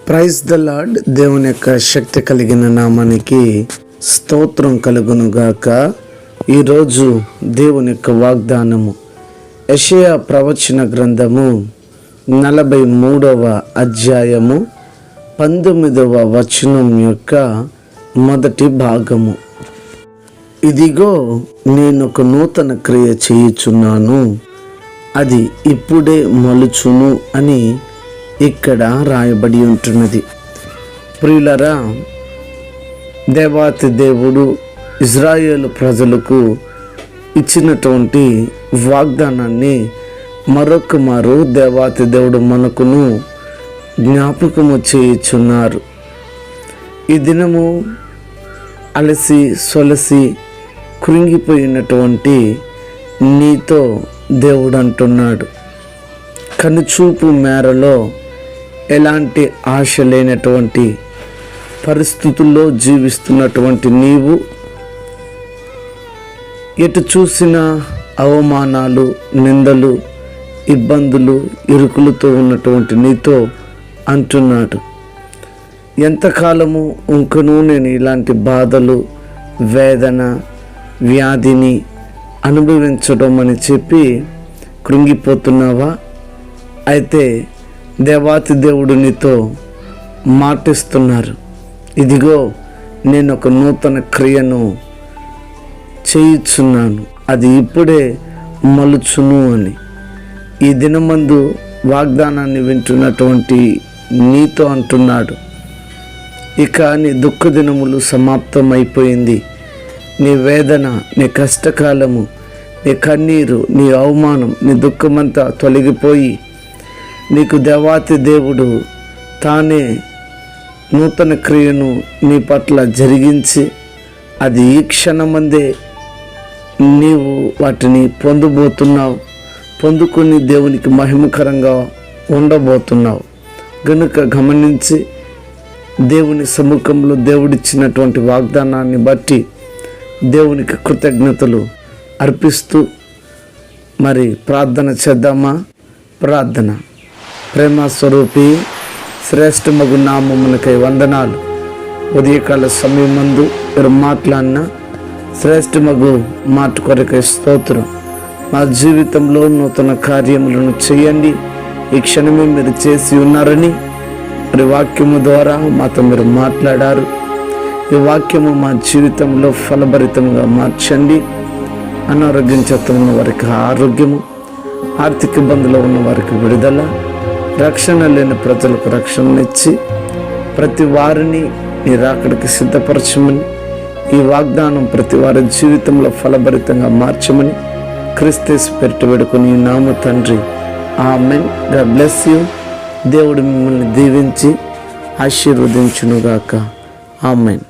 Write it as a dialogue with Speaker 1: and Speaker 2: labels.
Speaker 1: Praise the lord. దేవుని యొక్క శక్తి కలిగిన నామానికి స్తోత్రం కలుగునుగాక. ఈరోజు దేవుని యొక్క వాగ్దానము యెషయా ప్రవచన గ్రంథము 43వ అధ్యాయము 19వ వచనం యొక్క మొదటి భాగము. ఇదిగో నేను ఒక నూతన క్రియ చేయుచున్నాను, అది ఇప్పుడే మొలుచును అని ఇక్కడ రాయబడి ఉంటున్నది. ప్రియులరా, దేవాతి దేవుడు ఇజ్రాయేలు ప్రజలకు ఇచ్చినటువంటి వాగ్దానాన్ని మరొకమారు దేవాతి దేవుడు మనకును జ్ఞాపకము చేయుచున్నారు. ఈ దినము అలసి సొలసి కృంగిపోయినటువంటి నీతో దేవుడు అంటున్నాడు, కనుచూపు మేరలో ఎలాంటి ఆశ లేనటువంటి పరిస్థితుల్లో జీవిస్తున్నటువంటి నీవు, ఎటు చూసిన అవమానాలు, నిందలు, ఇబ్బందులు, ఇరుకులతో ఉన్నటువంటి నీతో అంటున్నాడు, ఎంతకాలము ఇంకనూ నేను ఇలాంటి బాధలు, వేదన, వ్యాధిని అనుభవించడం అని చెప్పి కృంగిపోతున్నావా? అయితే దేవాతి దేవుడు నీతో మాటిస్తున్నారు, ఇదిగో నేను ఒక నూతన క్రియను చేయుచున్నాను, అది ఇప్పుడే మలుచును అని. ఈ దినమందు వాగ్దానాన్ని వింటున్నటువంటి నీతో అంటున్నాడు, ఇక నీ దుఃఖ దినములు సమాప్తమైపోయింది. నీ వేదన, నీ కష్టకాలము, నీ కన్నీరు, నీ అవమానం, నీ దుఃఖమంతా తొలగిపోయి నీకు దేవాతి దేవుడు తానే నూతన క్రియను నీ పట్ల జరిగించి, అది ఈ క్షణమందే నీవు వాటిని పొందబోతున్నావు, పొందుకొని దేవునికి మహిమకరంగా ఉండబోతున్నావు. గనుక గమనించి దేవుని సముఖంలో దేవుడిచ్చినటువంటి వాగ్దానాన్ని బట్టి దేవునికి కృతజ్ఞతలు అర్పిస్తూ మరి ప్రార్థన చేద్దామా? ప్రార్థన. ప్రేమ స్వరూపి శ్రేష్టమగు నామమునకై వందనాలు. ఉదయకాల సమయమందు మీరు మాట్లాడిన శ్రేష్టమగు మాట కొరకై స్తోత్రం. మా జీవితంలో నూతన కార్యములను చేయండి. ఈ క్షణమే మీరు చేసి ఉన్నారని మరి వాక్యము ద్వారా మాతో మీరు మాట్లాడారు. ఈ వాక్యము మా జీవితంలో ఫలభరితంగా మార్చండి. అనారోగ్యం చేత ఉన్న వారికి ఆరోగ్యము, ఆర్థిక ఇబ్బందులు ఉన్న వారికి విడుదల, రక్షణ లేని ప్రజలకు రక్షణనిచ్చి ప్రతి వారిని నీ రాకడికి సిద్ధపరచమని, ఈ వాగ్దానం ప్రతి వారి జీవితంలో ఫలభరితంగా మార్చమని క్రీస్తు పేరిట వేడుకొని నామ తండ్రి, ఆమెన్. God bless you. దేవుడు మిమ్మల్ని దీవించి ఆశీర్వదించునుగాక. ఆమెన్.